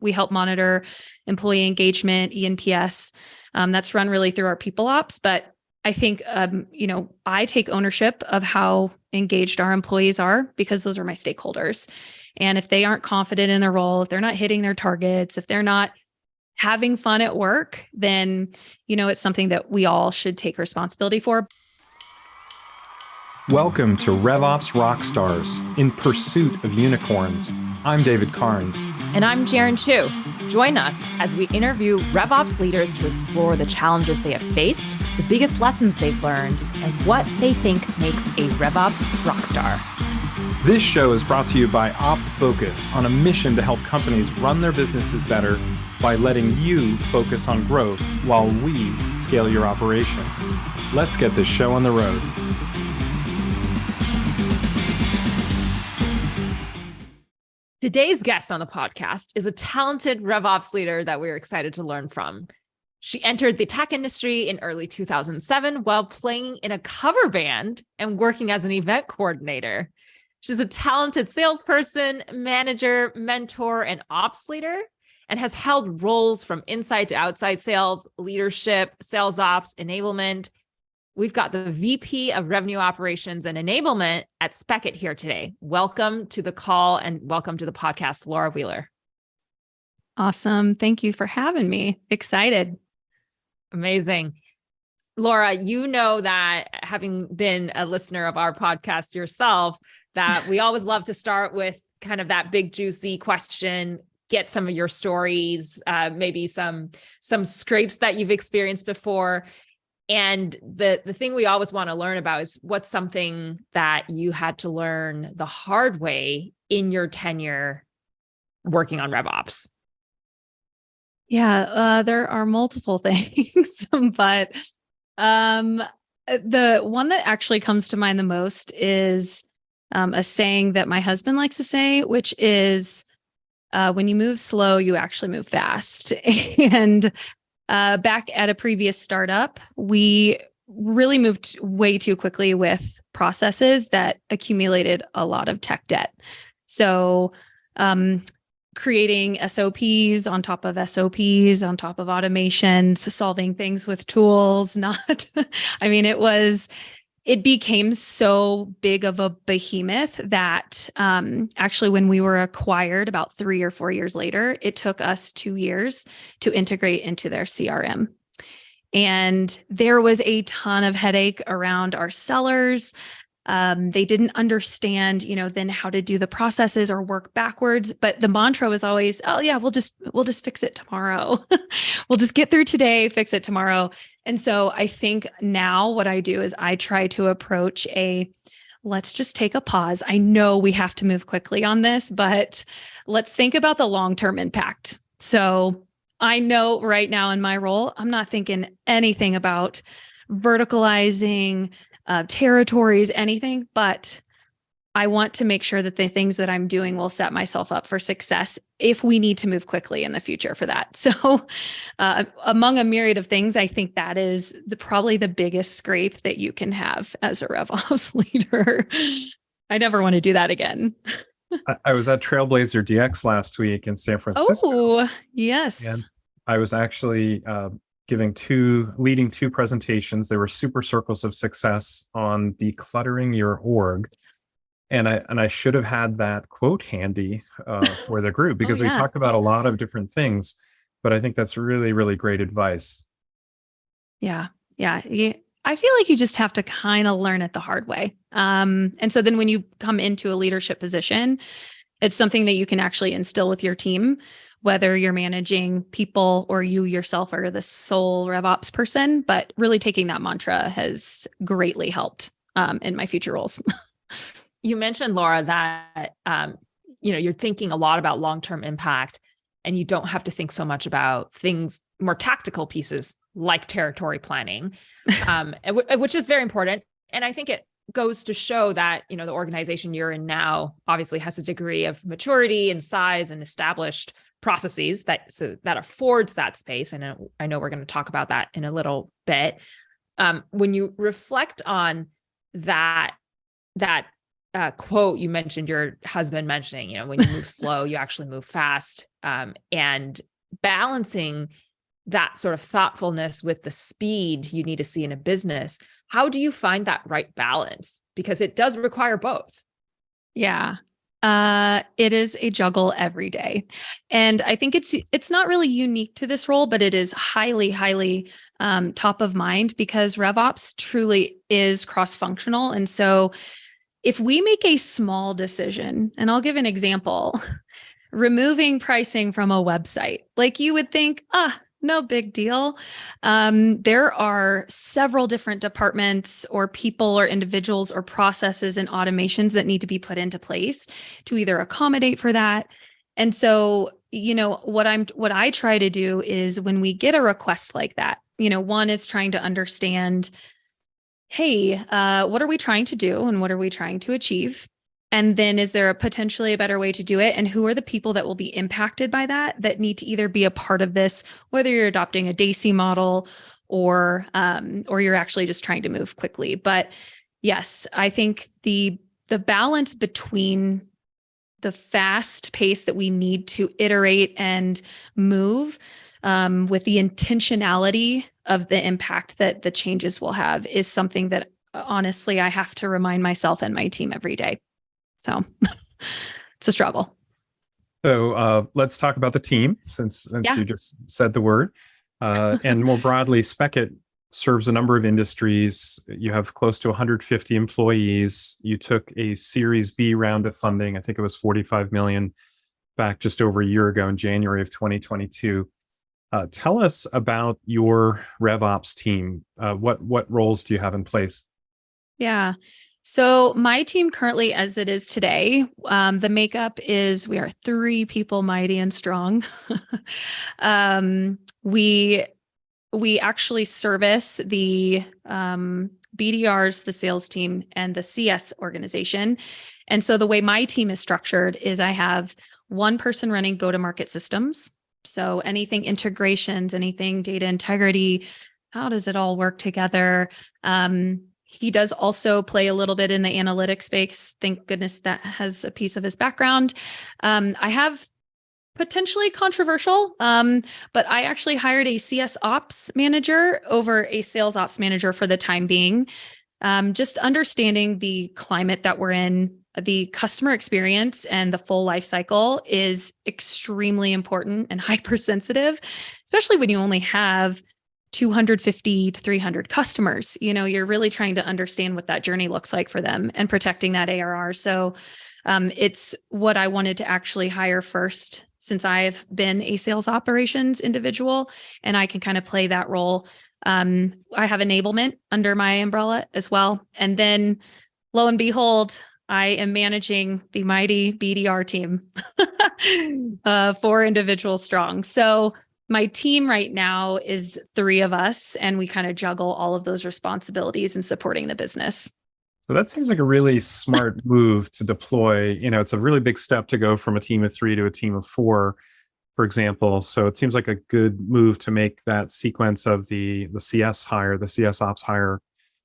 we help monitor employee engagement, ENPS. That's run really through our people ops. But I think, I take ownership of how engaged our employees are because those are my stakeholders. And if they aren't confident in their role, if they're not hitting their targets, if they're not having fun at work, then, it's something that we all should take responsibility for. Welcome to RevOps Rockstars, in pursuit of unicorns. I'm David Carnes. And I'm Jarin Chu. Join us as we interview RevOps leaders to explore the challenges they have faced, the biggest lessons they've learned, and what they think makes a RevOps Rockstar. This show is brought to you by OpFocus, on a mission to help companies run their businesses better by letting you focus on growth while we scale your operations. Let's get this show on the road. Today's guest on the podcast is a talented RevOps leader that we're excited to learn from. She entered the tech industry in early 2007 while playing in a cover band and working as an event coordinator. She's a talented salesperson, manager, mentor, and ops leader, and has held roles from inside to outside sales, leadership, sales ops, enablement. We've got the VP of Revenue Operations and Enablement at Spekit here today. Welcome to the call and welcome to the podcast, Laura Wheeler. Awesome. Thank you for having me. Excited. Amazing. Laura, you know that having been a listener of our podcast yourself, that we always love to start with kind of that big, juicy question, get some of your stories, maybe some scrapes that you've experienced before. And the thing we always want to learn about is what's something that you had to learn the hard way in your tenure working on RevOps. Yeah, there are multiple things, but the one that actually comes to mind the most is a saying that my husband likes to say, which is, when you move slow, you actually move fast. And back at a previous startup, we really moved way too quickly with processes that accumulated a lot of tech debt. So creating SOPs on top of SOPs, on top of automations, solving things with tools, it became so big of a behemoth that actually when we were acquired about 3 or 4 years later, it took us 2 years to integrate into their CRM. And there was a ton of headache around our sellers. They didn't understand, then how to do the processes or work backwards. But the mantra was always, oh yeah, we'll just fix it tomorrow. We'll just get through today, fix it tomorrow. And so I think now what I do is I try to approach let's just take a pause. I know we have to move quickly on this, but let's think about the long-term impact. So I know right now in my role, I'm not thinking anything about verticalizing territories, anything, but I want to make sure that the things that I'm doing will set myself up for success if we need to move quickly in the future for that. So among a myriad of things, I think that is probably the biggest scrape that you can have as a RevOps leader. I never want to do that again. I was at Trailblazer DX last week in San Francisco. Oh, yes. And I was actually leading two presentations. They were super circles of success on decluttering your org. And I should have had that quote handy for the group because we talked about a lot of different things, but I think that's really, really great advice. Yeah. I feel like you just have to kind of learn it the hard way. And so then when you come into a leadership position, it's something that you can actually instill with your team, whether you're managing people or you yourself are the sole RevOps person, but really taking that mantra has greatly helped in my future roles. You mentioned, Laura, that you're thinking a lot about long-term impact, and you don't have to think so much about things, more tactical pieces like territory planning, which is very important. And I think it goes to show that the organization you're in now obviously has a degree of maturity and size and established processes that affords that space. And I know we're going to talk about that in a little bit. When you reflect on that quote you mentioned your husband mentioning, when you move slow, you actually move fast, and balancing that sort of thoughtfulness with the speed you need to see in a business. How do you find that right balance? Because it does require both. Yeah. It is a juggle every day. And I think it's not really unique to this role, but it is highly, highly top of mind because RevOps truly is cross-functional. And so if we make a small decision, and I'll give an example, removing pricing from a website, like you would think, no big deal. There are several different departments or people or individuals or processes and automations that need to be put into place to either accommodate for that. And so, what I try to do is when we get a request like that, one is trying to understand, hey, what are we trying to do and what are we trying to achieve? And then is there potentially a better way to do it? And who are the people that will be impacted by that need to either be a part of this, whether you're adopting a DAISY model or you're actually just trying to move quickly. But yes, I think the balance between the fast pace that we need to iterate and move with the intentionality of the impact that the changes will have is something that honestly I have to remind myself and my team every day. So it's a struggle. So let's talk about the team since you just said the word. And more broadly, Spekit serves a number of industries. You have close to 150 employees. You took a Series B round of funding. I think it was 45 million back just over a year ago in January of 2022. Tell us about your RevOps team. What roles do you have in place? Yeah. So my team currently, as it is today, the makeup is we are 3 people, mighty and strong. We actually service the BDRs, the sales team, and the CS organization. And so the way my team is structured is I have one person running go-to-market systems. So anything integrations, anything data integrity, how does it all work together? He does also play a little bit in the analytics space. Thank goodness that has a piece of his background. I have potentially controversial, but I actually hired a CS ops manager over a sales ops manager for the time being. Just understanding the climate that we're in, the customer experience and the full life cycle is extremely important and hypersensitive, especially when you only have 250 to 300 customers. You're really trying to understand what that journey looks like for them and protecting that ARR. So it's what I wanted to actually hire first, since I've been a sales operations individual and I can kind of play that role. I have enablement under my umbrella as well. And then lo and behold, I am managing the mighty BDR team, 4 individuals strong. So my team right now is 3 of us, and we kind of juggle all of those responsibilities and supporting the business. So that seems like a really smart move to deploy. It's a really big step to go from a team of 3 to a team of 4, for example. So it seems like a good move to make that sequence of the CS hire, the CS ops hire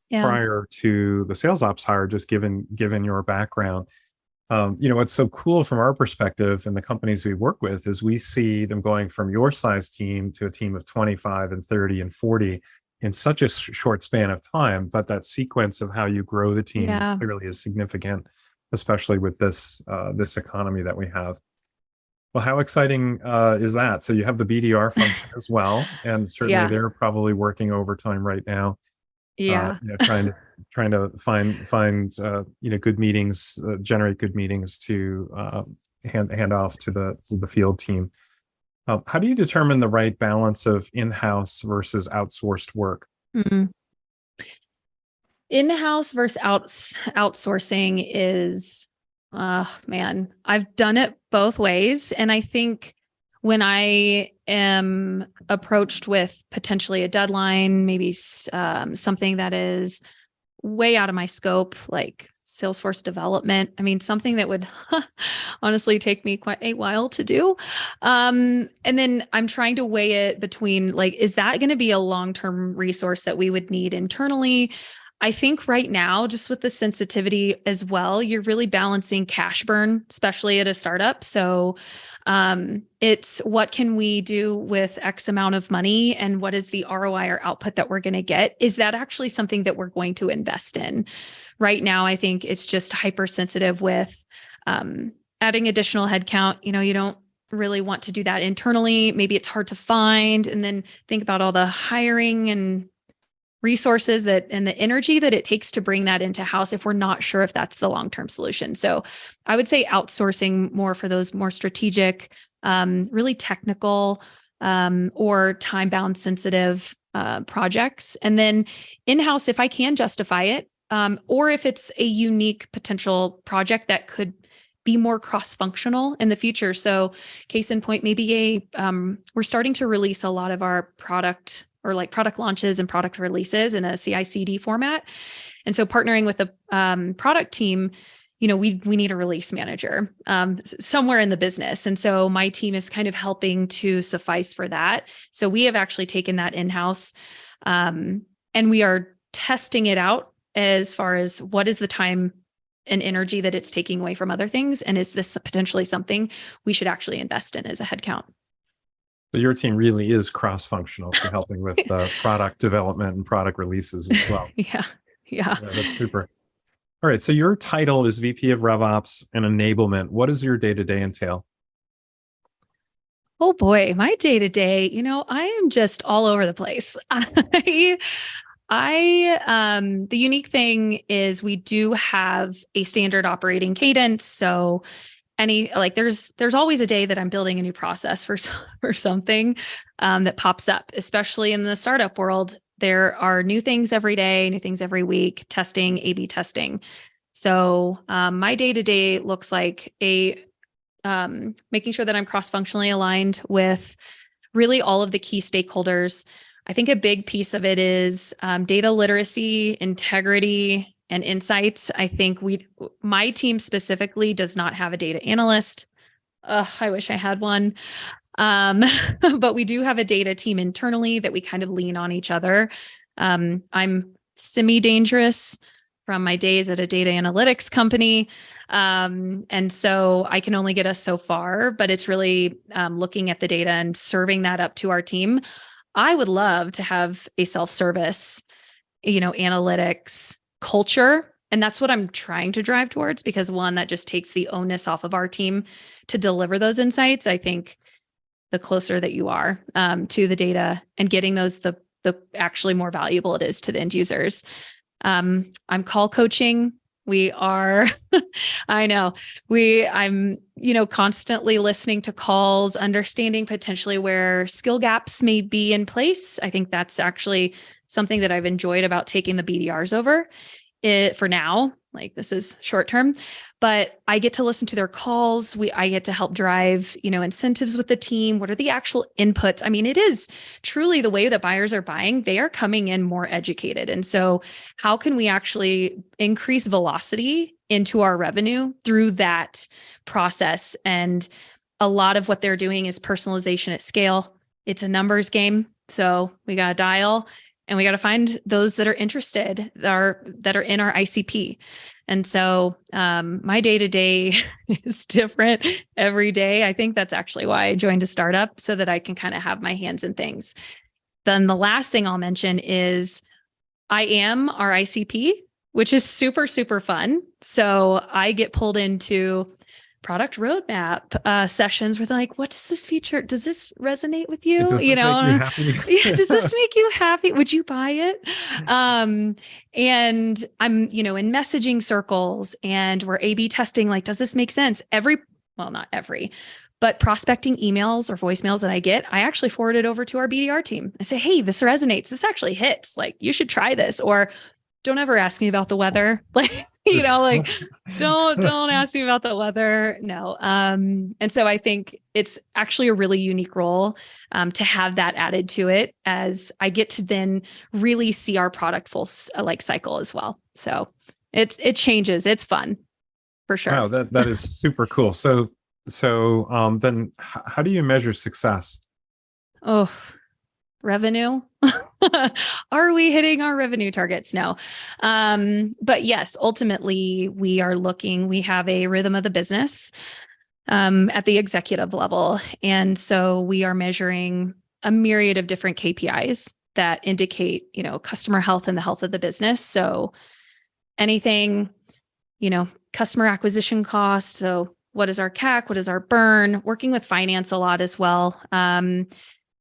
prior to the sales ops hire, just given your background. What's so cool from our perspective and the companies we work with is we see them going from your size team to a team of 25 and 30 and 40 in such a short span of time. But that sequence of how you grow the team clearly is significant, especially with this economy that we have. Well, how exciting is that? So you have the BDR function as well, and certainly they're probably working overtime right now. Trying to find good meetings, generate good meetings to hand off to the field team. How do you determine the right balance of in-house versus outsourced work? Mm-hmm. In-house versus outsourcing is, man, I've done it both ways, and I think when I am approached with potentially a deadline, maybe something that is way out of my scope, like Salesforce development, something that would honestly take me quite a while to do. And then I'm trying to weigh it between, is that going to be a long-term resource that we would need internally? I think right now, just with the sensitivity as well, you're really balancing cash burn, especially at a startup. So it's what can we do with X amount of money and what is the ROI or output that we're going to get? Is that actually something that we're going to invest in? Right now, I think it's just hypersensitive with adding additional headcount. You don't really want to do that internally. Maybe it's hard to find. And then think about all the hiring and resources and the energy that it takes to bring that into house if we're not sure if that's the long-term solution. So I would say outsourcing more for those more strategic, really technical, or time-bound sensitive projects. And then in-house, if I can justify it, or if it's a unique potential project that could be more cross-functional in the future. So case in point, maybe we're starting to release a lot of our product or like product launches and product releases in a CI/CD format. And so partnering with the product team, we need a release manager somewhere in the business. And so my team is kind of helping to suffice for that. So we have actually taken that in-house and we are testing it out as far as what is the time and energy that it's taking away from other things. And is this potentially something we should actually invest in as a headcount? So your team really is cross-functional for helping with product development and product releases as well. Yeah. That's super. All right. So your title is VP of RevOps and Enablement. What does your day-to-day entail? Oh boy, my day-to-day, I am just all over the place. The unique thing is we do have a standard operating cadence. So there's always a day that I'm building a new process for something that pops up, especially in the startup world. There are new things every day, new things every week, testing, A/B testing. So my day-to-day looks like making sure that I'm cross-functionally aligned with really all of the key stakeholders. I think a big piece of it is data literacy, integrity, and insights. I think my team specifically does not have a data analyst. I wish I had one. But we do have a data team internally that we kind of lean on each other. I'm semi-dangerous from my days at a data analytics company. And so I can only get us so far, but it's really looking at the data and serving that up to our team. I would love to have a self-service, analytics culture. And that's what I'm trying to drive towards, because one, that just takes the onus off of our team to deliver those insights. I think the closer that you are to the data and getting those, the actually more valuable it is to the end users. I'm call coaching. We are, I'm, constantly listening to calls, understanding potentially where skill gaps may be in place. I think that's actually something that I've enjoyed about taking the BDRs over it for now. Like, this is short term, but I get to listen to their calls. I get to help drive, incentives with the team. What are the actual inputs? I mean, it is truly the way that buyers are buying. They are coming in more educated. And so how can we actually increase velocity into our revenue through that process? And a lot of what they're doing is personalization at scale. It's a numbers game. So we got to dial and we got to find those that are interested, that are in our ICP. And so my day-to-day is different every day. I think that's actually why I joined a startup, so that I can kind of have my hands in things. Then the last thing I'll mention is I am our ICP, which is super, super fun. So I get pulled into product roadmap sessions where they're like, what does this feature? Does this resonate with you? Does it make you happy? Yeah, does this make you happy? Would you buy it? And I'm, in messaging circles, and we're A/B testing, like, does this make sense? Not every, but prospecting emails or voicemails that I get, I actually forward it over to our BDR team. I say, hey, this resonates. This actually hits. Like, you should try this. Or don't ever ask me about the weather. Don't ask me about the weather. No. And so I think it's actually a really unique role to have that added to it, as I get to then really see our product full cycle as well. So it changes. It's fun for sure. Wow, that is super cool. So then how do you measure success? Oh, revenue. Are we hitting our revenue targets? No. But yes, ultimately we have a rhythm of the business at the executive level. And so we are measuring a myriad of different KPIs that indicate, customer health and the health of the business. So anything, customer acquisition cost. So what is our CAC? What is our burn? Working with finance a lot as well. And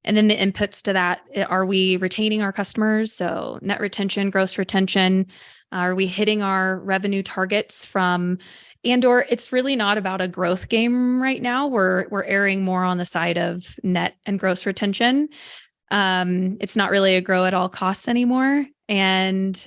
then the inputs to that, are we retaining our customers? So net retention, gross retention, are we hitting our revenue targets or it's really not about a growth game right now. We're erring more on the side of net and gross retention. It's not really a grow at all costs anymore. And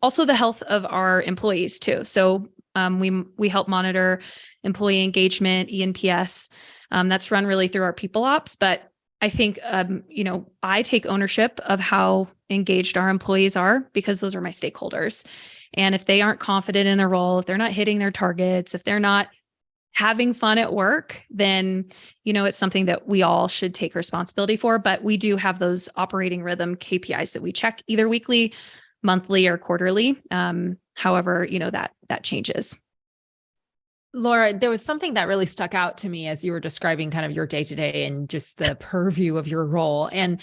also the health of our employees too. So we help monitor employee engagement, ENPS. That's run really through our people ops, but I think, I take ownership of how engaged our employees are because those are my stakeholders. And if they aren't confident in their role, if they're not hitting their targets, if they're not having fun at work, then, it's something that we all should take responsibility for. But we do have those operating rhythm KPIs that we check either weekly, monthly, or quarterly. However, that changes. Laura, there was something that really stuck out to me as you were describing kind of your day-to-day and just the purview of your role. And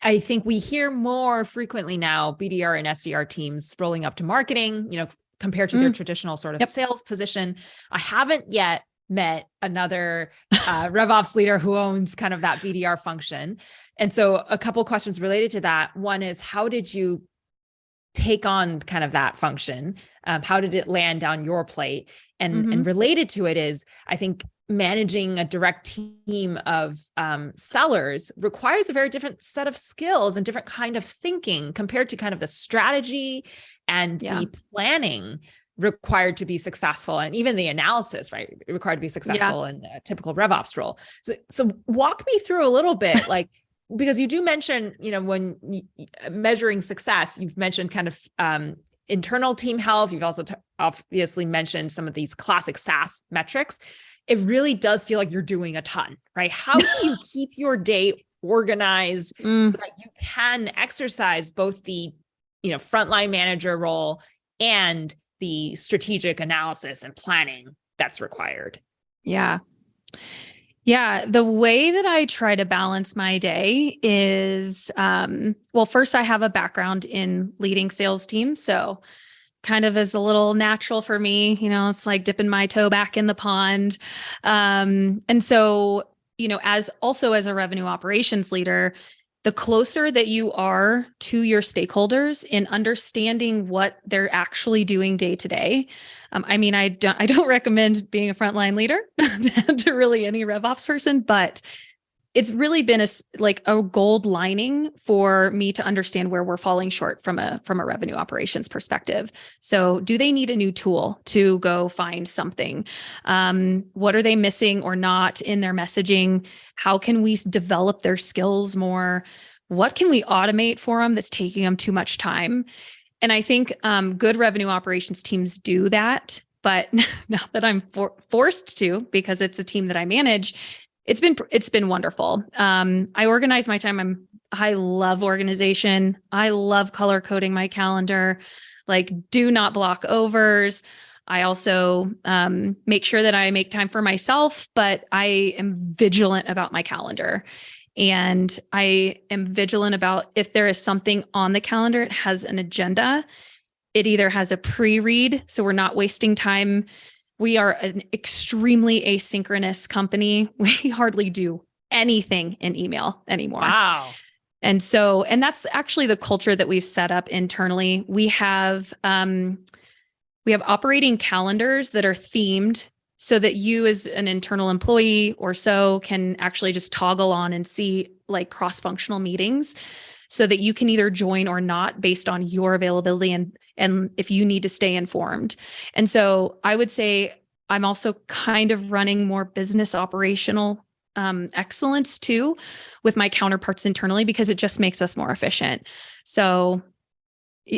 I think we hear more frequently now BDR and SDR teams rolling up to marketing, compared to their traditional sort of sales position. I haven't yet met another RevOps leader who owns kind of that BDR function. And so a couple questions related to that. One is, how did you take on kind of that function? How did it land on your plate? And related to it is, I think managing a direct team of sellers requires a very different set of skills and different kind of thinking compared to kind of the strategy and the planning required to be successful, and even the analysis, right, required to be successful in a typical RevOps role. So walk me through a little bit, like, because you do mention, when measuring success, you've mentioned kind of internal team health. You've also obviously mentioned some of these classic SaaS metrics. It really does feel like you're doing a ton, right? How do you keep your day organized so that you can exercise both the, frontline manager role and the strategic analysis and planning that's required? Yeah. The way that I try to balance my day is, first I have a background in leading sales teams. So kind of is a little natural for me, it's like dipping my toe back in the pond. And so, as a revenue operations leader, the closer that you are to your stakeholders in understanding what they're actually doing day to day. I don't recommend being a frontline leader to really any RevOps person, but it's really been a gold lining for me to understand where we're falling short from a revenue operations perspective. So do they need a new tool to go find something? What are they missing or not in their messaging? How can we develop their skills more? What can we automate for them that's taking them too much time? And I think good revenue operations teams do that. But now that I'm forced to, because it's a team that I manage, it's been wonderful. I organize my time. I love organization. I love color coding my calendar, do not block overs. I also make sure that I make time for myself, but I am vigilant about my calendar. And I am vigilant about if there is something on the calendar, it has an agenda. It either has a pre-read, so we're not wasting time. We are an extremely asynchronous company. We hardly do anything in email anymore. Wow. And that's actually the culture that we've set up internally. We have operating calendars that are themed so that you as an internal employee or so can actually just toggle on and see cross-functional meetings so that you can either join or not based on your availability and if you need to stay informed. And so I would say I'm also kind of running more business operational excellence too with my counterparts internally because it just makes us more efficient. So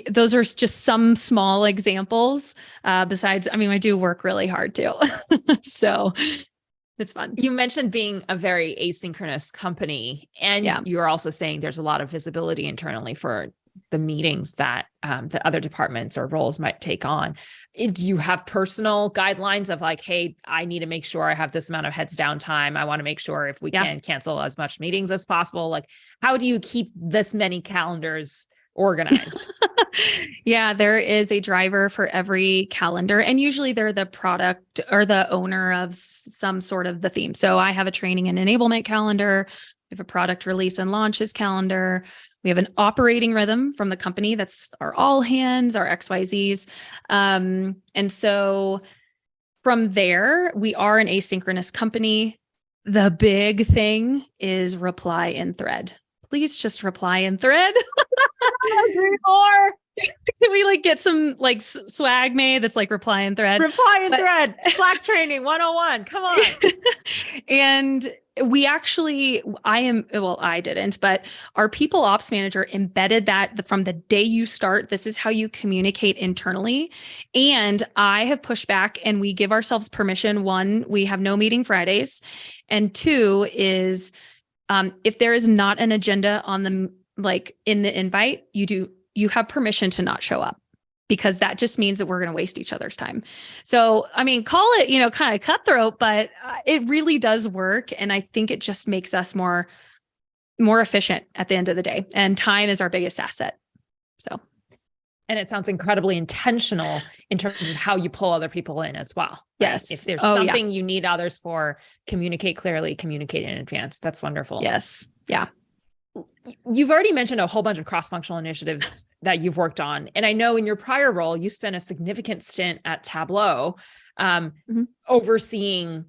those are just some small examples. Besides, I do work really hard too. So It's fun. You mentioned being a very asynchronous company, and you're also saying there's a lot of visibility internally for the meetings that the other departments or roles might take on. Do you have personal guidelines of like, hey, I need to make sure I have this amount of heads down time. I want to make sure if we can cancel as much meetings as possible. Like, how do you keep this many calendars organized? Yeah, there is a driver for every calendar, and usually they're the product or the owner of some sort of the theme. So I have a training and enablement calendar. We have a product release and launches calendar. We have an operating rhythm from the company. That's our all hands, our XYZs. And so from there, we are an asynchronous company. The big thing is reply in thread. Please just reply in thread. Agree more. Can we like get some like swag made that's like reply in thread? Reply in thread. Slack training 101. Come on. And we actually, I didn't, but our people ops manager embedded that from the day you start. This is how you communicate internally. And I have pushed back, and we give ourselves permission. One, we have no meeting Fridays. And two is, if there is not an agenda on the, like in the invite, you have permission to not show up, because that just means that we're going to waste each other's time. So, I mean, call it, kind of cutthroat, but it really does work. And I think it just makes us more efficient at the end of the day. And time is our biggest asset. So. And it sounds incredibly intentional in terms of how you pull other people in as well. Yes. Right? If there's something you need others for, communicate clearly, communicate in advance. That's wonderful. Yes. Yeah. You've already mentioned a whole bunch of cross-functional initiatives that you've worked on. And I know in your prior role, you spent a significant stint at Tableau, overseeing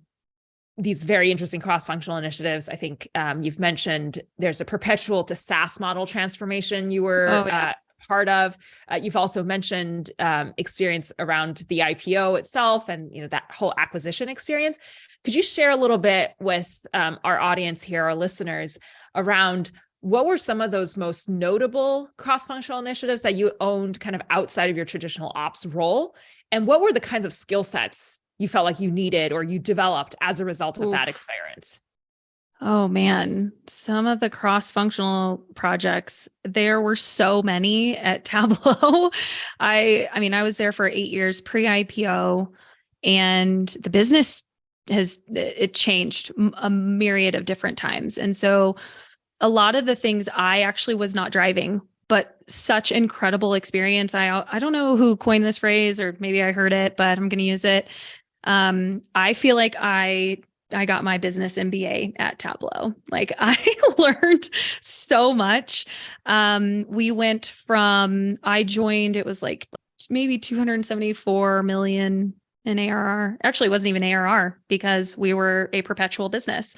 these very interesting cross-functional initiatives. I think you've mentioned there's a perpetual to SaaS model transformation you were part of. You've also mentioned experience around the IPO itself and that whole acquisition experience. Could you share a little bit with our audience here, our listeners, around what were some of those most notable cross-functional initiatives that you owned kind of outside of your traditional ops role? And what were the kinds of skill sets you felt like you needed or you developed as a result of that experience? Oh man, some of the cross-functional projects, there were so many at Tableau. I mean, I was there for 8 years pre-IPO, and the business it changed a myriad of different times. And so a lot of the things I actually was not driving, but such incredible experience. I don't know who coined this phrase, or maybe I heard it, but I'm going to use it. I feel like I got my business MBA at Tableau. Like I learned so much. We went from, I joined, it was like maybe 274 million in ARR. Actually, it wasn't even ARR because we were a perpetual business.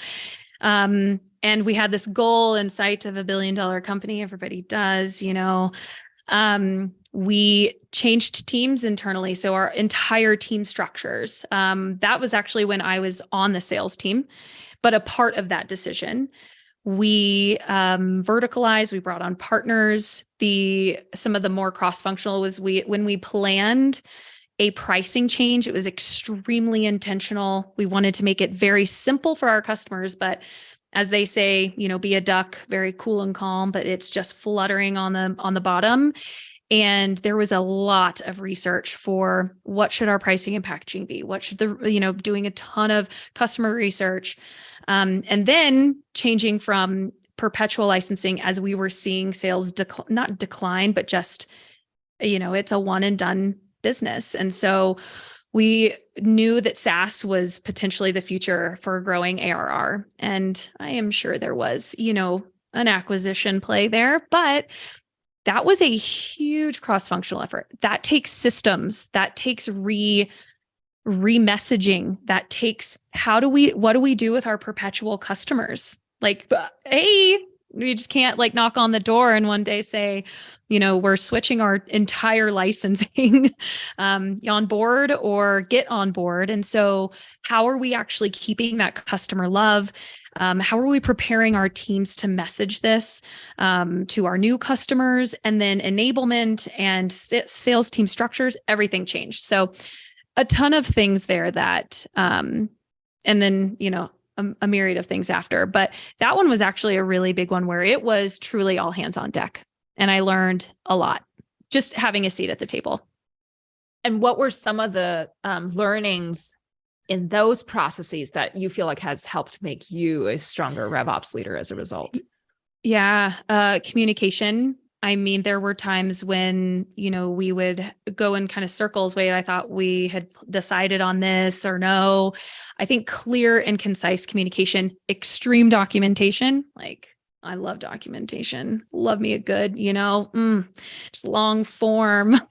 And we had this goal in sight of $1 billion company. Everybody does, we changed teams internally. So our entire team structures, that was actually when I was on the sales team, but a part of that decision, we verticalized, we brought on partners. Some of the more cross-functional was when we planned a pricing change, it was extremely intentional. We wanted to make it very simple for our customers, but as they say, be a duck, very cool and calm, but it's just fluttering on the bottom. And there was a lot of research for what should our pricing and packaging be? What should doing a ton of customer research. And then changing from perpetual licensing as we were seeing sales not decline, but just, it's a one and done business. And so we knew that SaaS was potentially the future for growing ARR. And I am sure there was, an acquisition play there, but that was a huge cross-functional effort. That takes systems, that takes re-messaging, that takes, what do we do with our perpetual customers? Like, hey, we just can't like knock on the door and one day say, we're switching our entire licensing on board or get on board. And so how are we actually keeping that customer love? How are we preparing our teams to message this to our new customers? And then enablement and sales team structures, everything changed. So a ton of things there that, and then, a myriad of things after. But that one was actually a really big one where it was truly all hands on deck. And I learned a lot just having a seat at the table. And what were some of the learnings in those processes that you feel like has helped make you a stronger RevOps leader as a result? Yeah. Communication. I mean, there were times when, we would go in kind of circles. Wait, I thought we had decided on this or no. I think clear and concise communication, extreme documentation. Like, I love documentation. Love me a good, just long form.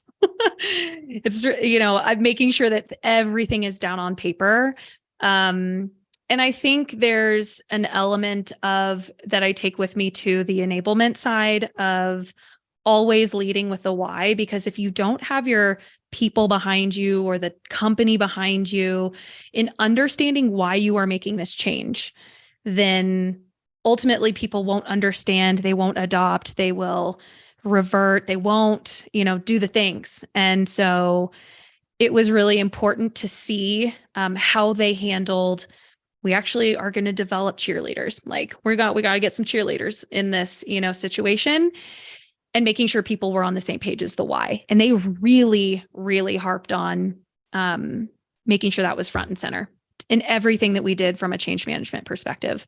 It's, I'm making sure that everything is down on paper. And I think there's an element of that I take with me to the enablement side of always leading with the why, because if you don't have your people behind you or the company behind you in understanding why you are making this change, then ultimately people won't understand, they won't adopt, they will revert, they won't, do the things. And so it was really important to see how they handled. We actually are going to develop cheerleaders. Like we got to get some cheerleaders in this, situation, and making sure people were on the same page as the why. And they really, really harped on making sure that was front and center in everything that we did from a change management perspective.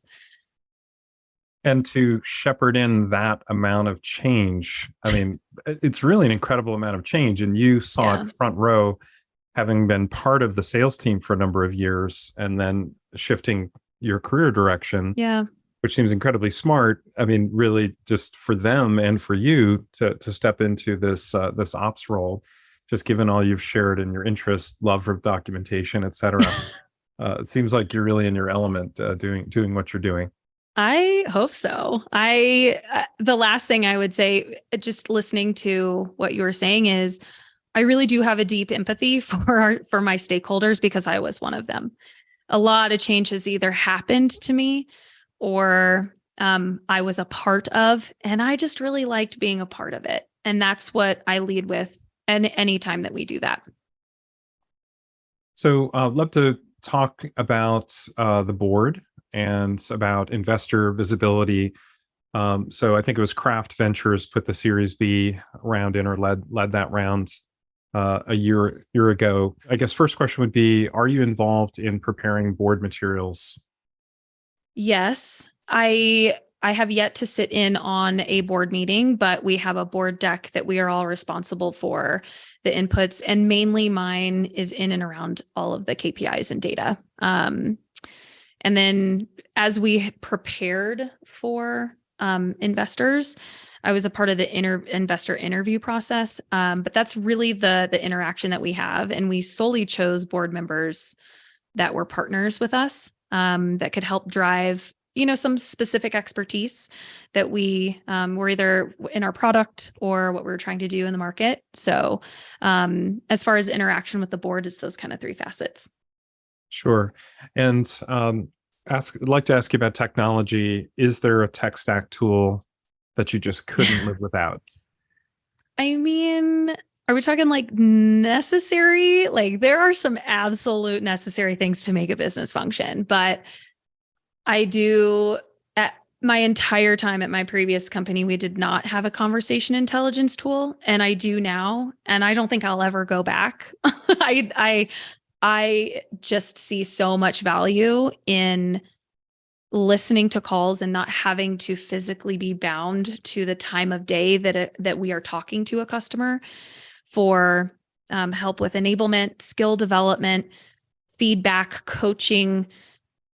And to shepherd in that amount of change, I mean, it's really an incredible amount of change. And you saw it front row, having been part of the sales team for a number of years and then shifting your career direction, which seems incredibly smart. I mean, really just for them and for you to step into this ops role, just given all you've shared and your interest, love for documentation, et cetera. It seems like you're really in your element doing what you're doing. I hope so. The last thing I would say, just listening to what you were saying, is I really do have a deep empathy for my stakeholders, because I was one of them. A lot of change has either happened to me or I was a part of, and I just really liked being a part of it. And that's what I lead with any time that we do that. So I'd love to talk about the board and about investor visibility. So I think it was Craft Ventures put the Series B round in, or led that round a year ago. I guess first question would be, are you involved in preparing board materials? Yes, I have yet to sit in on a board meeting, but we have a board deck that we are all responsible for the inputs, and mainly mine is in and around all of the KPIs and data. And then as we prepared for investors, I was a part of the investor interview process. But that's really the interaction that we have. And we solely chose board members that were partners with us, that could help drive, some specific expertise that we were either in our product or what we were trying to do in the market. So as far as interaction with the board, it's those kind of three facets. Sure. And I'd like to ask you about technology. Is there a tech stack tool that you just couldn't live without? I mean, are we talking like necessary? Like there are some absolute necessary things to make a business function, but I do, at my entire time at my previous company, we did not have a conversation intelligence tool, and I do now, and I don't think I'll ever go back. I just see so much value in listening to calls and not having to physically be bound to the time of day that we are talking to a customer for help with enablement, skill development, feedback, coaching.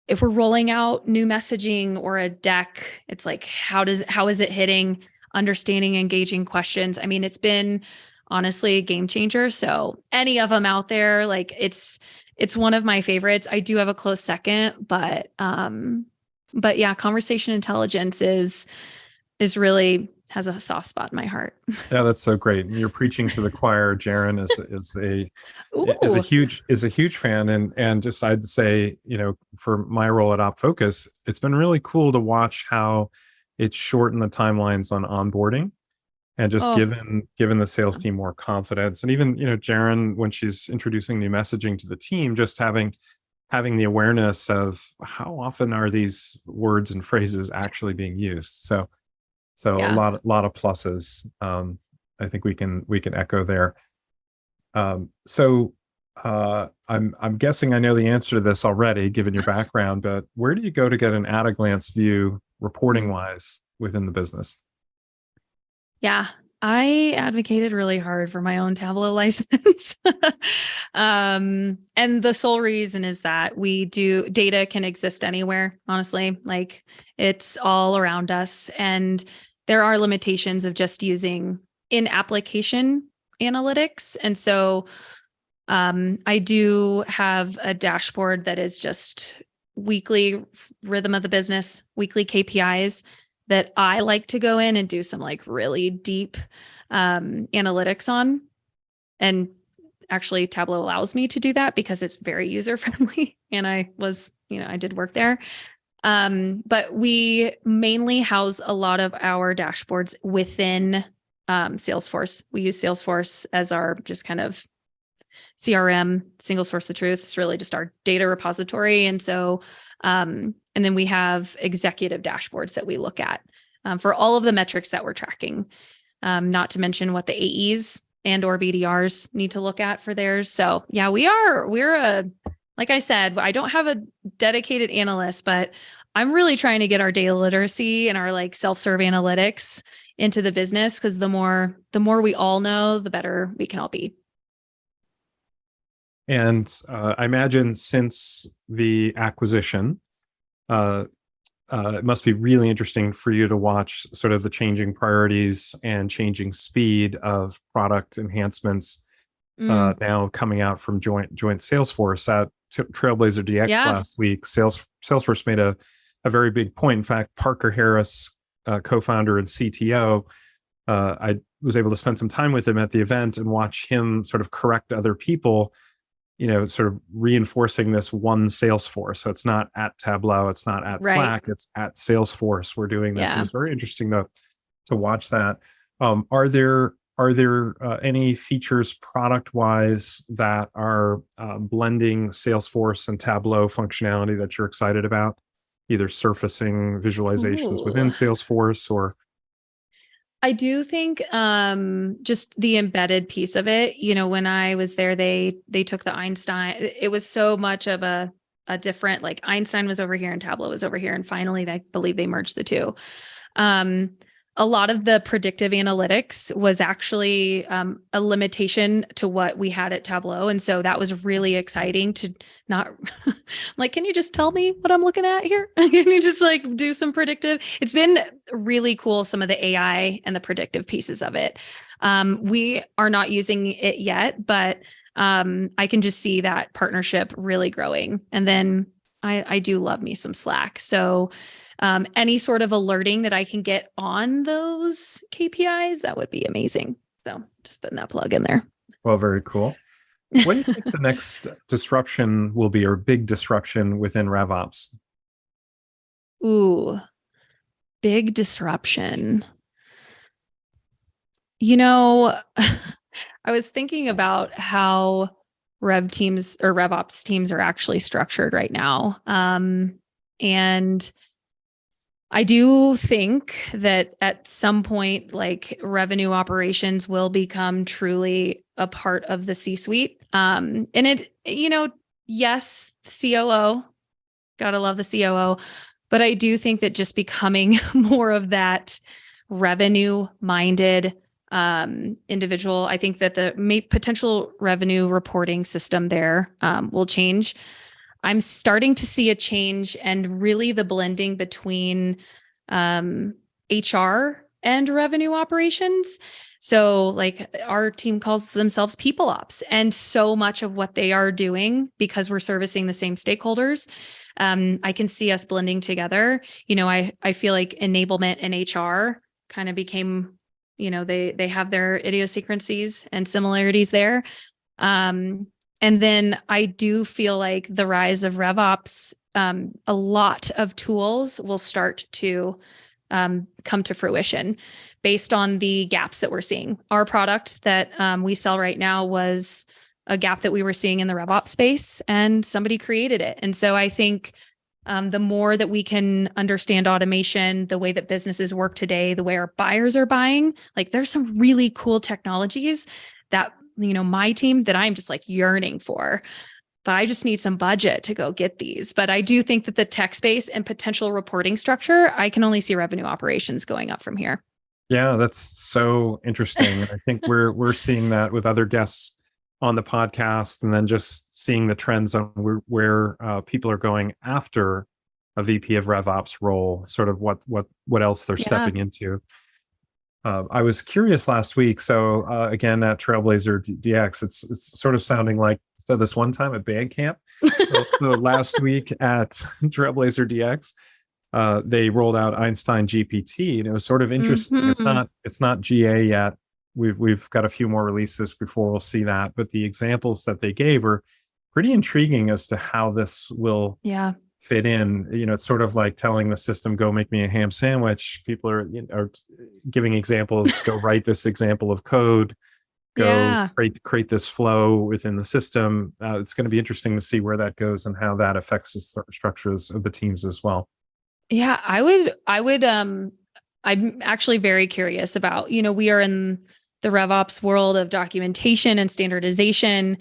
If we're rolling out new messaging or a deck, it's like, how is it hitting? Understanding, engaging questions. I mean, it's been honestly a game changer. So any of them out there, like it's one of my favorites. I do have a close second, but yeah, conversation intelligence is really has a soft spot in my heart. Yeah, that's so great. You're preaching to the choir. Jarin is a huge fan, and just I'd say, for my role at OpFocus, it's been really cool to watch how it's shortened the timelines on onboarding, and just given the sales team more confidence, and even Jarin, when she's introducing new messaging to the team, just having having the awareness of how often are these words and phrases actually being used. So Yeah. a lot of pluses. I think we can echo there. I'm guessing I know the answer to this already, given your background, but where do you go to get an at a glance view reporting wise within the business? Yeah, I advocated really hard for my own Tableau license. And the sole reason is that data can exist anywhere, honestly. Like, it's all around us. And there are limitations of just using in-application analytics. And so I do have a dashboard that is just weekly rhythm of the business, weekly KPIs that I like to go in and do some like really deep analytics on. And actually Tableau allows me to do that because it's very user friendly. And I did work there. But we mainly house a lot of our dashboards within Salesforce. We use Salesforce as our just kind of CRM, single source of truth. It's really just our data repository. And so, and then we have executive dashboards that we look at for all of the metrics that we're tracking, not to mention what the AEs and or BDRs need to look at for theirs. So yeah, like I said, I don't have a dedicated analyst, but I'm really trying to get our data literacy and our like self-serve analytics into the business, because the more we all know, the better we can all be. And I imagine since the acquisition, it must be really interesting for you to watch sort of the changing priorities and changing speed of product enhancements now coming out from joint Salesforce at Trailblazer DX last week. Salesforce made a very big point. In fact, Parker Harris, co-founder and CTO, I was able to spend some time with him at the event and watch him sort of correct other people, sort of reinforcing this one Salesforce. So it's not at Tableau, it's not at Slack, it's at Salesforce. We're doing this. And it's very interesting to watch that. Are there any features product wise that are blending Salesforce and Tableau functionality that you're excited about? Either surfacing visualizations within Salesforce or... I do think just the embedded piece of it, when I was there, they took the Einstein. It was so much of a different, like Einstein was over here and Tableau was over here. And finally, I believe they merged the two. A lot of the predictive analytics was actually a limitation to what we had at Tableau. And so that was really exciting to not like, can you just tell me what I'm looking at here? Can you just like do some predictive? It's been really cool, some of the AI and the predictive pieces of it. We are not using it yet, but I can just see that partnership really growing. And then I do love me some Slack. So any sort of alerting that I can get on those KPIs, that would be amazing. So just putting that plug in there. Well, very cool. When do you think the next disruption will be, or big disruption within RevOps? Ooh, big disruption. I was thinking about how Rev teams or RevOps teams are actually structured right now. And I do think that at some point, like revenue operations will become truly a part of the C-suite. And it, yes, COO, gotta love the COO, but I do think that just becoming more of that revenue-minded individual, I think that the potential revenue reporting system there will change. I'm starting to see a change and really the blending between HR and revenue operations. So like our team calls themselves people ops, and so much of what they are doing, because we're servicing the same stakeholders, I can see us blending together. I feel like enablement and HR kind of became, they have their idiosyncrasies and similarities there. And then I do feel like the rise of RevOps, a lot of tools will start to come to fruition based on the gaps that we're seeing. Our product that we sell right now was a gap that we were seeing in the RevOps space, and somebody created it. And so I think the more that we can understand automation, the way that businesses work today, the way our buyers are buying, like there's some really cool technologies that, my team that I'm just like yearning for, but I just need some budget to go get these. But I do think that the tech space and potential reporting structure, I can only see revenue operations going up from here. Yeah, that's so interesting. And I think we're seeing that with other guests on the podcast, and then just seeing the trends on where people are going after a VP of RevOps role, sort of what else they're stepping into. I was curious last week. So again, at Trailblazer DX, it's sort of sounding like, so this one time at band camp. So last week at Trailblazer DX, they rolled out Einstein GPT, and it was sort of interesting. Mm-hmm. It's not GA yet. We've got a few more releases before we'll see that, but the examples that they gave are pretty intriguing as to how this will fit in. It's sort of like telling the system, go make me a ham sandwich. People are giving examples, go write this example of code, go create this flow within the system. It's going to be interesting to see where that goes and how that affects the structures of the teams as well. Yeah, I would, I'm actually very curious about, we are in the RevOps world of documentation and standardization,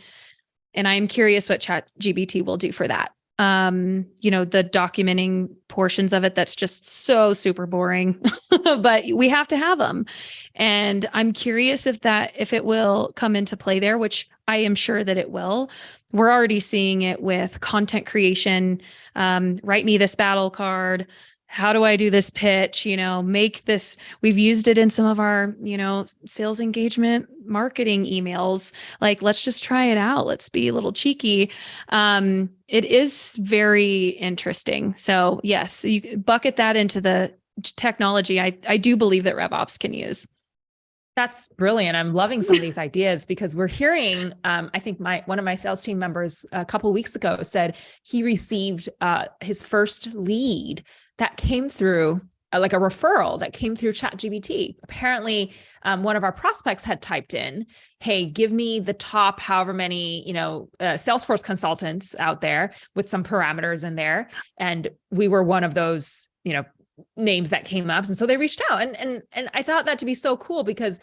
and I'm curious what ChatGPT will do for that. The documenting portions of it, that's just so super boring, but we have to have them. And I'm curious if it will come into play there, which I am sure that it will. We're already seeing it with content creation. Write me this battle card. How do I do this pitch? Make this. We've used it in some of our, sales engagement marketing emails. Like, let's just try it out. Let's be a little cheeky. It is very interesting. So yes, you bucket that into the technology. I do believe that RevOps can use. That's brilliant. I'm loving some of these ideas, because we're hearing, I think one of my sales team members a couple of weeks ago said he received his first lead that came through, like a referral that came through ChatGPT. Apparently, one of our prospects had typed in, hey, give me the top however many, Salesforce consultants out there with some parameters in there. And we were one of those, names that came up. And so they reached out, and I thought that to be so cool, because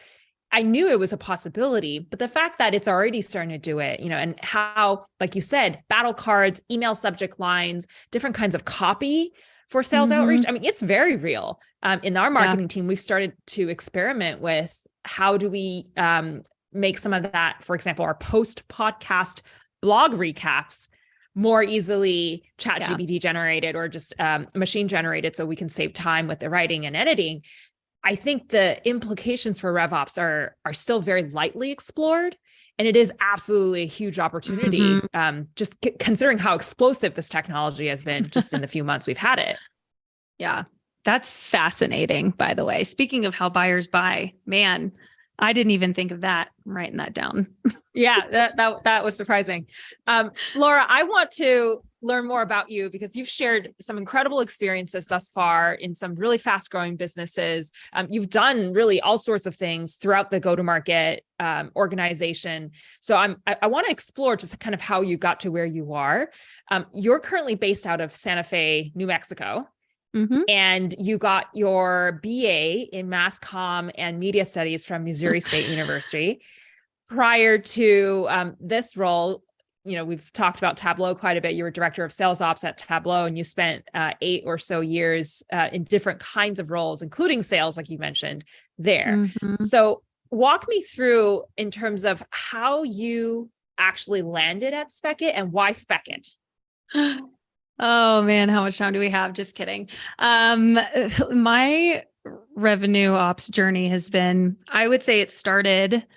I knew it was a possibility, but the fact that it's already starting to do it, and how, like you said, battle cards, email subject lines, different kinds of copy for sales outreach. I mean, it's very real. In our marketing team, we've started to experiment with how do we make some of that, for example, our post-podcast blog recaps more easily ChatGPT generated, or just machine generated, so we can save time with the writing and editing. I think the implications for RevOps are still very lightly explored, and it is absolutely a huge opportunity. Just considering how explosive this technology has been just in the few months we've had it. Yeah, that's fascinating. By the way, speaking of how buyers buy, man, I didn't even think of that. I'm writing that down. Yeah, that was surprising. Laura, I want to learn more about you, because you've shared some incredible experiences thus far in some really fast growing businesses. You've done really all sorts of things throughout the go-to-market organization. So I want to explore just kind of how you got to where you are. You're currently based out of Santa Fe, New Mexico. And you got your BA in Mass Comm and Media Studies from Missouri State University. Prior to this role, we've talked about Tableau quite a bit. You were director of sales ops at Tableau, and you spent 8 or so years in different kinds of roles, including sales, like you mentioned there. So walk me through in terms of how you actually landed at Spekit and why Spekit. Oh man, how much time do we have? Just kidding. My revenue ops journey has been, I would say it started,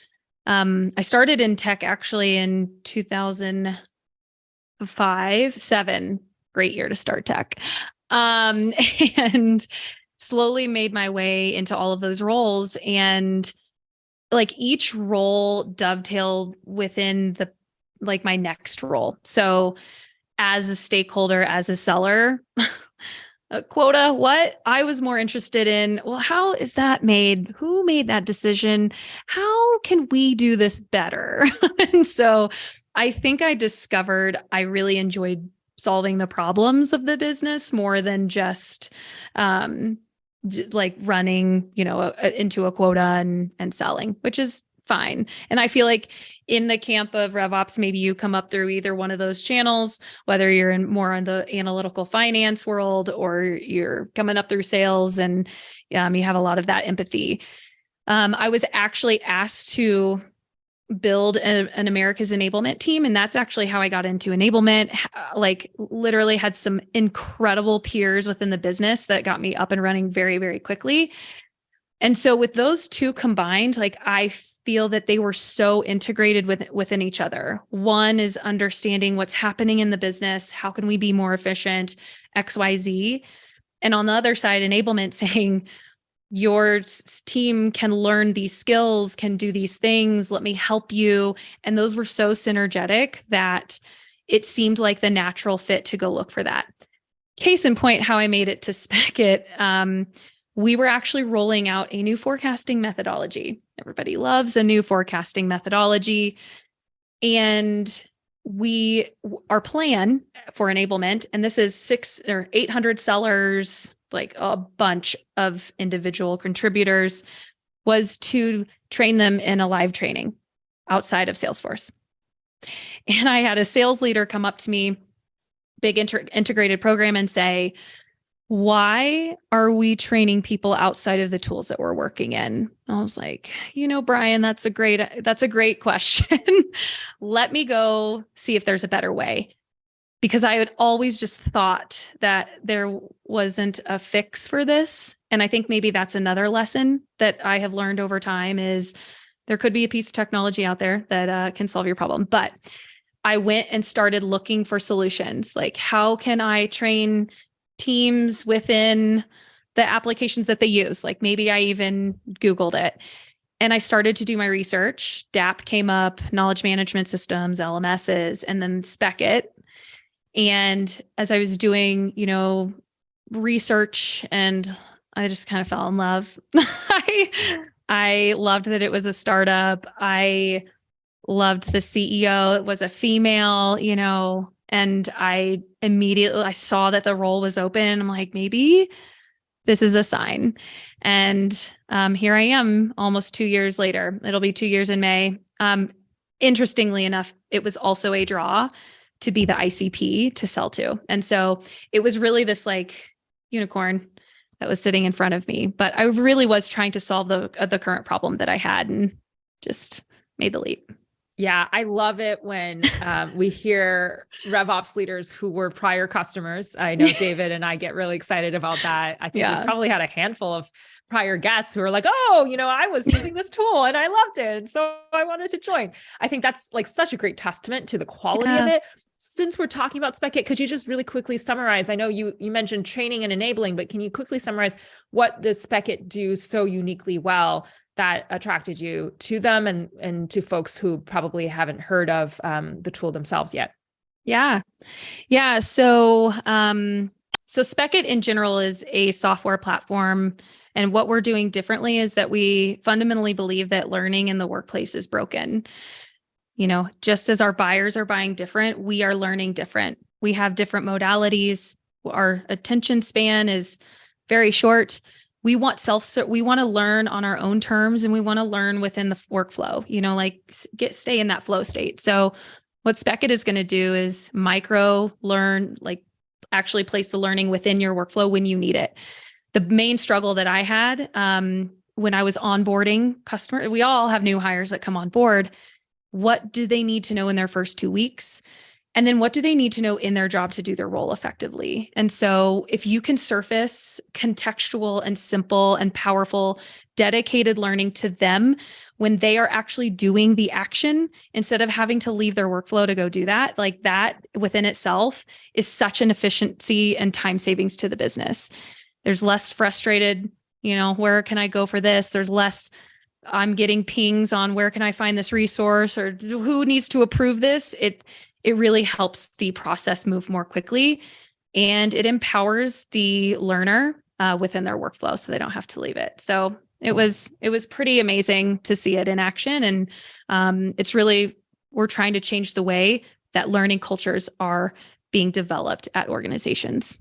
I started in tech actually in 2005-07, great year to start tech. And slowly made my way into all of those roles, and like each role dovetailed within my next role. So as a stakeholder, as a seller, A quota, what? I was more interested in, well, how is that made? Who made that decision? How can we do this better? And so I think I discovered I really enjoyed solving the problems of the business more than just like running, into a quota and selling, which is fine. And I feel like in the camp of RevOps, maybe you come up through either one of those channels, whether you're in more on the analytical finance world or you're coming up through sales and you have a lot of that empathy. I was actually asked to build an America's enablement team. And that's actually how I got into enablement. Like literally had some incredible peers within the business that got me up and running very, very quickly. And so with those two combined, like I feel that they were so integrated within each other. One is understanding what's happening in the business. How can we be more efficient? XYZ. And on the other side, enablement saying, your team can learn these skills, can do these things. Let me help you. And those were so synergetic that it seemed like the natural fit to go look for that. Case in point, how I made it to Spekit. We were actually rolling out a new forecasting methodology. Everybody loves a new forecasting methodology. And our plan for enablement, and this is 600 or 800 sellers, like a bunch of individual contributors, was to train them in a live training outside of Salesforce. And I had a sales leader come up to me, big integrated program, and say, why are we training people outside of the tools that we're working in? I was like, Brian, that's a great question. Let me go see if there's a better way. Because I had always just thought that there wasn't a fix for this. And I think maybe that's another lesson that I have learned over time is there could be a piece of technology out there that can solve your problem. But I went and started looking for solutions. Like, how can I train teams within the applications that they use? Like maybe I even Googled it. And I started to do my research. DAP came up, knowledge management systems, LMSs, and then Spekit. And as I was doing, research, and I just kind of fell in love. I loved that it was a startup. I loved the CEO. It was a female, and I saw that the role was open. And I'm like, maybe this is a sign. And here I am almost 2 years later. It'll be 2 years in May. Interestingly enough, it was also a draw to be the ICP to sell to. And so it was really this like unicorn that was sitting in front of me. But I really was trying to solve the current problem that I had and just made the leap. Yeah, I love it when we hear RevOps leaders who were prior customers. I know David and I get really excited about that. I think we've probably had a handful of prior guests who are like, oh, I was using this tool and I loved it. And so I wanted to join. I think that's like such a great testament to the quality of it. Since we're talking about Spekit, could you just really quickly summarize? I know you mentioned training and enabling, but can you quickly summarize what does Spekit do so uniquely well that attracted you to them and to folks who probably haven't heard of the tool themselves yet? Yeah. So Spekit in general is a software platform. And what we're doing differently is that we fundamentally believe that learning in the workplace is broken. Just as our buyers are buying different, we are learning different. We have different modalities. Our attention span is very short. We want to learn on our own terms, and we want to learn within the workflow, stay in that flow state. So what Spekit is going to do is micro learn, like actually place the learning within your workflow when you need it. The main struggle that I had when I was onboarding customers, we all have new hires that come on board. What do they need to know in their first 2 weeks? And then what do they need to know in their job to do their role effectively? And so if you can surface contextual and simple and powerful, dedicated learning to them when they are actually doing the action, instead of having to leave their workflow to go do that, like that within itself is such an efficiency and time savings to the business. There's less frustrated, where can I go for this? There's less I'm getting pings on where can I find this resource or who needs to approve this. It really helps the process move more quickly. and it empowers the learner within their workflow so they don't have to leave it. So it was pretty amazing to see it in action. And it's really, we're trying to change the way that learning cultures are being developed at organizations.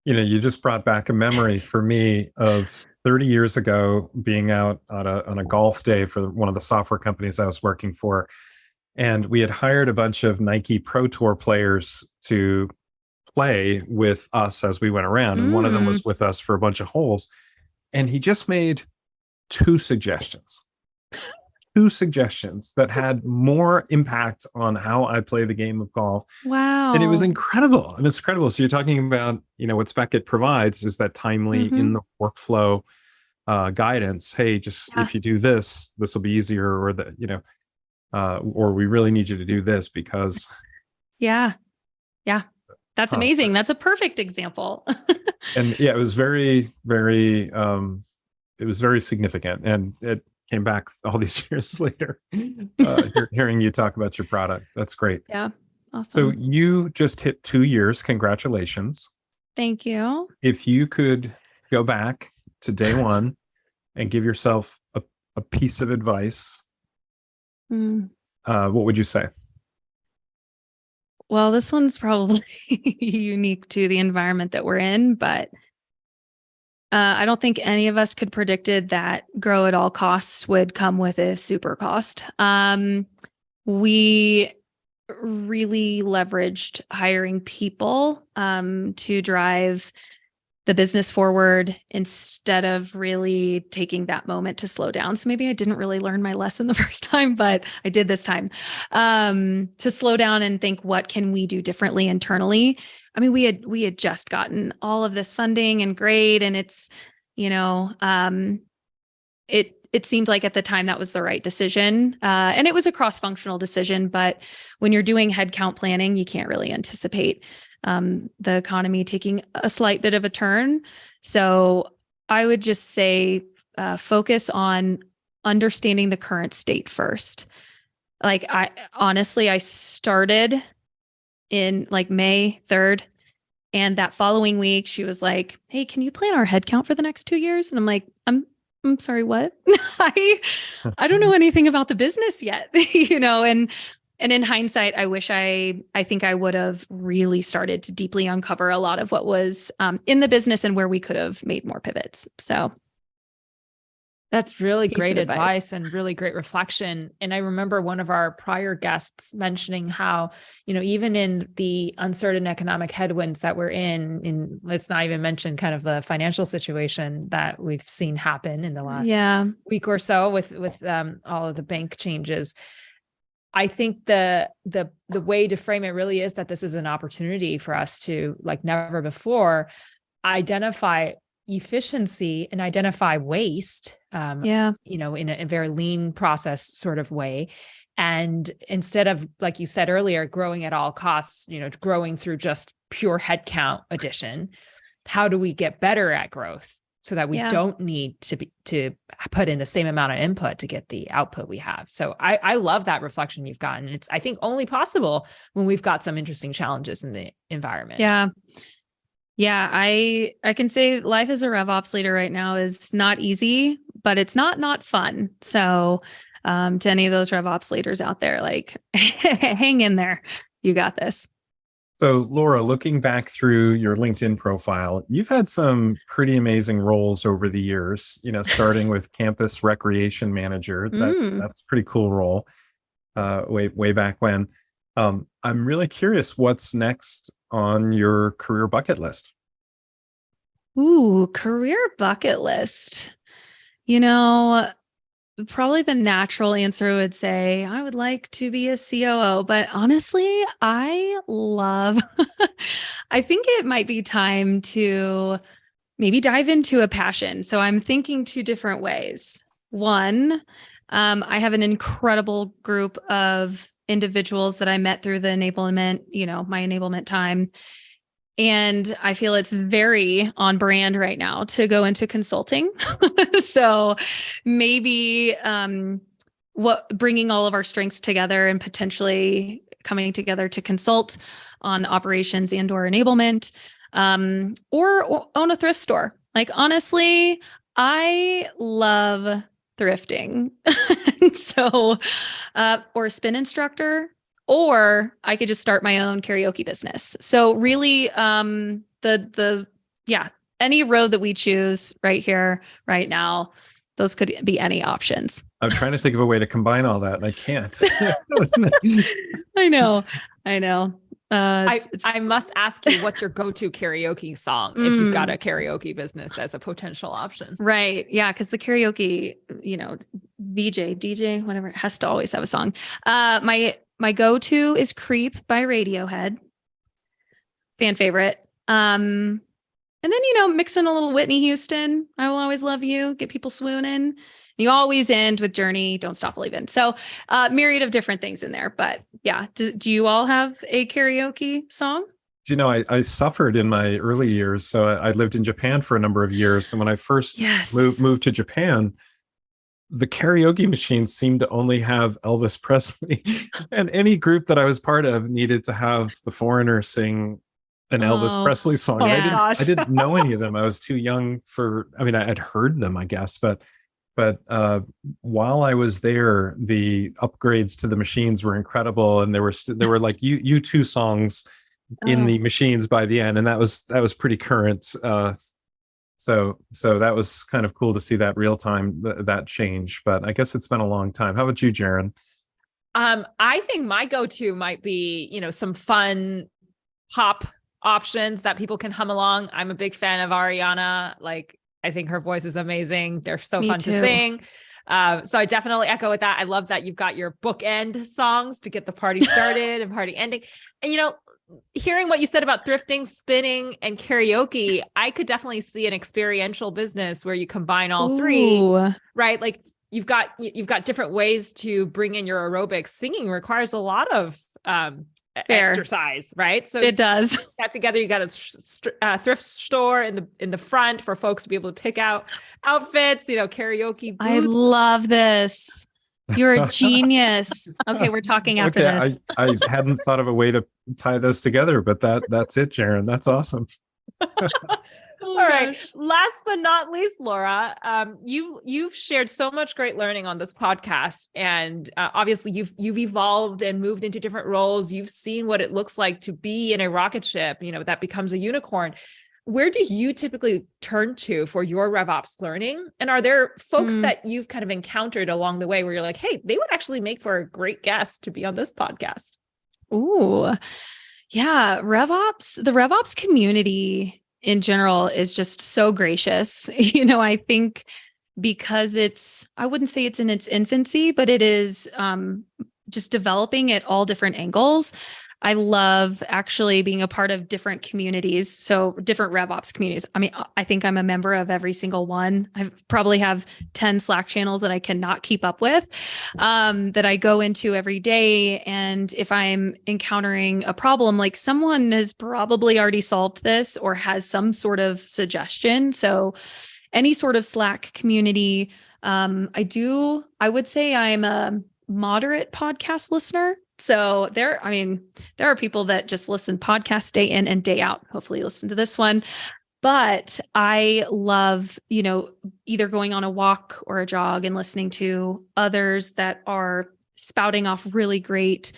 You just brought back a memory for me of 30 years ago being out on a golf day for one of the software companies I was working for. And we had hired a bunch of Nike Pro Tour players to play with us as we went around. And one of them was with us for a bunch of holes. And he just made two suggestions that had more impact on how I play the game of golf. Wow. And it was incredible. And it's incredible. So you're talking about, what Spekit provides is that timely in the workflow guidance. Hey, just if you do this, this will be easier, or that, or we really need you to do this because. Yeah. That's amazing. That's a perfect example. And yeah, it was very, very, it was very significant. And it came back all these years later, hearing you talk about your product. That's great. Yeah. Awesome. So you just hit 2 years. Congratulations. Thank you. If you could go back to day one and give yourself a piece of advice, what would you say? Well, this one's probably unique to the environment that we're in, but I don't think any of us could predicted that grow at all costs would come with a super cost. We really leveraged hiring people to drive the business forward instead of really taking that moment to slow down. So maybe I didn't really learn my lesson the first time, but I did this time, to slow down and think, what can we do differently internally? I mean, we had just gotten all of this funding and great. And it's, it seemed like at the time that was the right decision. And it was a cross-functional decision, but when you're doing headcount planning, you can't really anticipate the economy taking a slight bit of a turn. So I would just say, focus on understanding the current state first. Like I started in like May 3rd. And that following week she was like, "Hey, can you plan our headcount for the next 2 years?" And I'm like, I'm sorry, what? I don't know anything about the business yet, and in hindsight, I think I would have really started to deeply uncover a lot of what was in the business and where we could have made more pivots. So that's really great advice and really great reflection. And I remember one of our prior guests mentioning how, even in the uncertain economic headwinds that we're in, let's not even mention kind of the financial situation that we've seen happen in the last week or so with all of the bank changes. I think the way to frame it really is that this is an opportunity for us to, like never before, identify efficiency and identify waste, in a very lean process sort of way. And instead of, like you said earlier, growing at all costs, growing through just pure headcount addition, how do we get better at growth so that we don't need to put in the same amount of input to get the output we have? So I love that reflection you've gotten. It's, I think, only possible when we've got some interesting challenges in the environment. Yeah, I can say life as a RevOps leader right now is not easy, but it's not fun. So to any of those RevOps leaders out there, like, hang in there. You got this. So Laura, looking back through your LinkedIn profile, you've had some pretty amazing roles over the years, starting with campus recreation manager. That's a pretty cool role way back when. I'm really curious what's next on your career bucket list. Ooh, career bucket list. Probably the natural answer would say I would like to be a COO, but honestly, I think it might be time to maybe dive into a passion. So I'm thinking two different ways. One, I have an incredible group of individuals that I met through the enablement, my enablement time. And I feel it's very on brand right now to go into consulting. So maybe bringing all of our strengths together and potentially coming together to consult on operations and or enablement, or own a thrift store. Like, honestly, I love thrifting. So, or spin instructor, or I could just start my own karaoke business. So really, yeah, any road that we choose right here, right now, those could be any options. I'm trying to think of a way to combine all that, and I can't. I know. I must ask you, what's your go-to karaoke song if you've got a karaoke business as a potential option? Right. Yeah. Because the karaoke, VJ, DJ, whatever, has to always have a song. My go-to is Creep by Radiohead. Fan favorite. And then, mix in a little Whitney Houston. I Will Always Love You. Get people swooning. You always end with Journey, Don't Stop Believing. So myriad of different things in there. But yeah, do you all have a karaoke song? I suffered in my early years. So I lived in Japan for a number of years. And when I first moved to Japan, the karaoke machines seemed to only have Elvis Presley. And any group that I was part of needed to have the Foreigner sing an Elvis Presley song. And I didn't know any of them. I was too young I'd heard them, I guess, but while I was there, the upgrades to the machines were incredible, and there were like U2 songs in the machines by the end, and that was pretty current. So that was kind of cool to see that real time that change. But I guess it's been a long time. How about you, Jarin? I think my go-to might be some fun pop options that people can hum along. I'm a big fan of Ariana. Like, I think her voice is amazing. They're so fun to sing. So I definitely echo with that. I love that you've got your bookend songs to get the party started and party ending. And, hearing what you said about thrifting, spinning, and karaoke, I could definitely see an experiential business where you combine all three, right? Like you've got different ways to bring in your aerobics. Singing requires a lot of exercise, right? So it does. That together, you got a thrift store in the front for folks to be able to pick out outfits, karaoke booths. I love this. You're a genius. Okay, we're talking after this. I hadn't thought of a way to tie those together, but that's it, Jarin. That's awesome. All right. Last but not least, Laura, you've shared so much great learning on this podcast, and obviously you've evolved and moved into different roles. You've seen what it looks like to be in a rocket ship, that becomes a unicorn. Where do you typically turn to for your RevOps learning? And are there folks that you've kind of encountered along the way where you're like, hey, they would actually make for a great guest to be on this podcast? Ooh, yeah. The RevOps community in general is just so gracious. I think because I wouldn't say it's in its infancy, but it is just developing at all different angles. I love actually being a part of different communities. So different RevOps communities. I mean, I think I'm a member of every single one. I probably have 10 Slack channels that I cannot keep up with, that I go into every day. And if I'm encountering a problem, like someone has probably already solved this or has some sort of suggestion. So any sort of Slack community, I would say I'm a moderate podcast listener. So there are people that just listen podcasts day in and day out. Hopefully you listen to this one. But I love, either going on a walk or a jog and listening to others that are spouting off really great,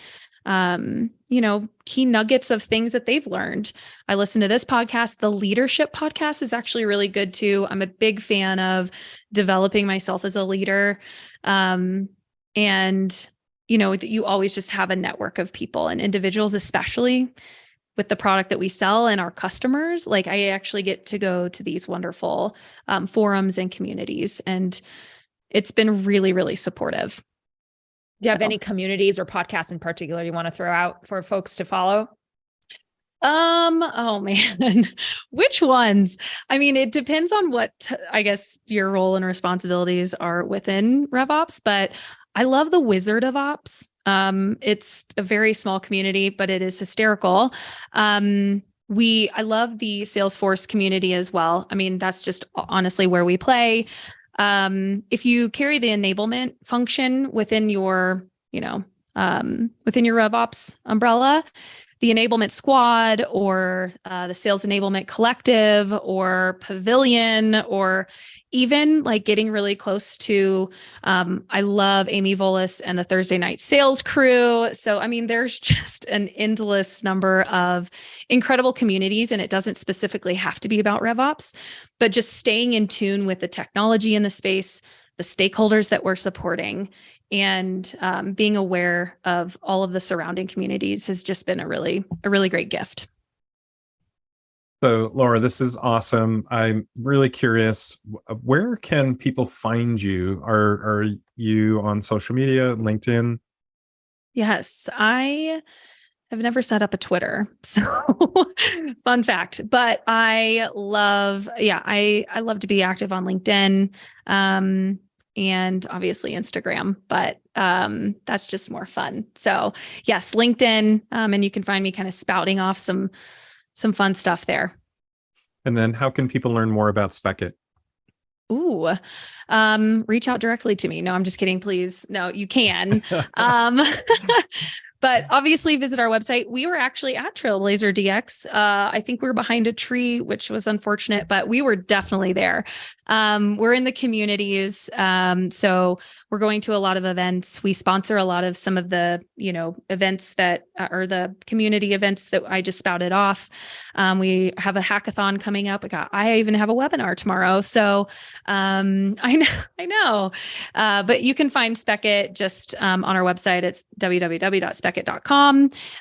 key nuggets of things that they've learned. I listen to this podcast. The leadership podcast is actually really good too. I'm a big fan of developing myself as a leader. That you always just have a network of people and individuals, especially with the product that we sell and our customers. Like I actually get to go to these wonderful forums and communities, and it's been really, really supportive. Do you have any communities or podcasts in particular you want to throw out for folks to follow? Oh man, which ones? I mean, it depends on what, I guess, your role and responsibilities are within RevOps, but I love the Wizard of Ops. It's a very small community, but it is hysterical. I love the Salesforce community as well. I mean, that's just honestly where we play. If you carry the enablement function within your RevOps umbrella, the Enablement Squad or the Sales Enablement Collective or Pavilion, or even like getting really close to, I love Amy Volas and the Thursday Night Sales Crew. So, I mean, there's just an endless number of incredible communities, and it doesn't specifically have to be about RevOps, but just staying in tune with the technology in the space, the stakeholders that we're supporting, and being aware of all of the surrounding communities has just been a really great gift. So, Laura, this is awesome. I'm really curious, where can people find you? Are you on social media, LinkedIn? Yes, I have never set up a Twitter. So fun fact, but I love to be active on LinkedIn, and obviously Instagram, but that's just more fun. So yes, LinkedIn, and you can find me kind of spouting off some fun stuff there. And then how can people learn more about Spekit? Ooh, reach out directly to me. No, I'm just kidding. Please. No, you can. But obviously visit our website. We were actually at Trailblazer DX. I think we were behind a tree, which was unfortunate, but we were definitely there. We're in the communities. So we're going to a lot of events. We sponsor a lot of some of the, events that or the community events that I just spouted off. We have a hackathon coming up. I even have a webinar tomorrow. So I know. But you can find Spekit just on our website. It's www.spekit.com,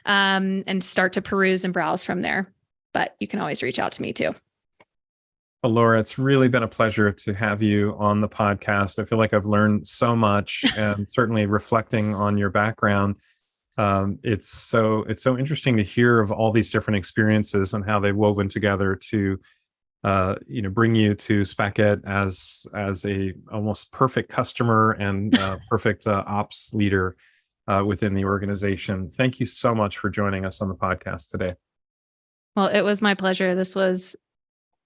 and start to peruse and browse from there. But you can always reach out to me too. Well, Laura, it's really been a pleasure to have you on the podcast. I feel like I've learned so much, and certainly reflecting on your background, it's so interesting to hear of all these different experiences and how they've woven together to bring you to Spekit as a almost perfect customer and perfect ops leader within the organization. Thank you so much for joining us on the podcast today. Well, it was my pleasure. This was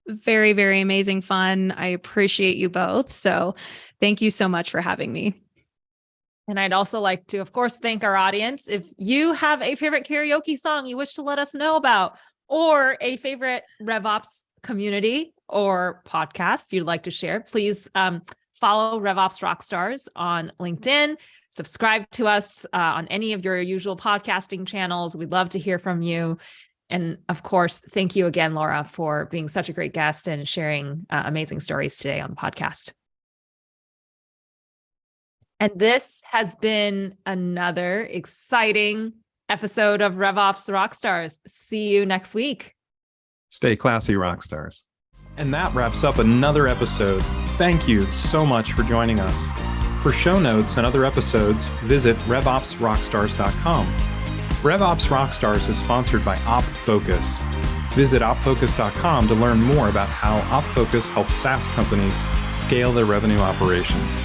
very, very amazing fun. I appreciate you both. So thank you so much for having me. And I'd also like to, of course, thank our audience. If you have a favorite karaoke song you wish to let us know about, or a favorite RevOps community or podcast you'd like to share, please follow RevOps Rockstars on LinkedIn. Subscribe to us on any of your usual podcasting channels. We'd love to hear from you. And of course, thank you again, Laura, for being such a great guest and sharing amazing stories today on the podcast. And this has been another exciting episode of RevOps Rockstars. See you next week. Stay classy, Rockstars. And that wraps up another episode. Thank you so much for joining us. For show notes and other episodes, visit RevOpsRockstars.com. RevOps Rockstars is sponsored by OpFocus. Visit opfocus.com to learn more about how OpFocus helps SaaS companies scale their revenue operations.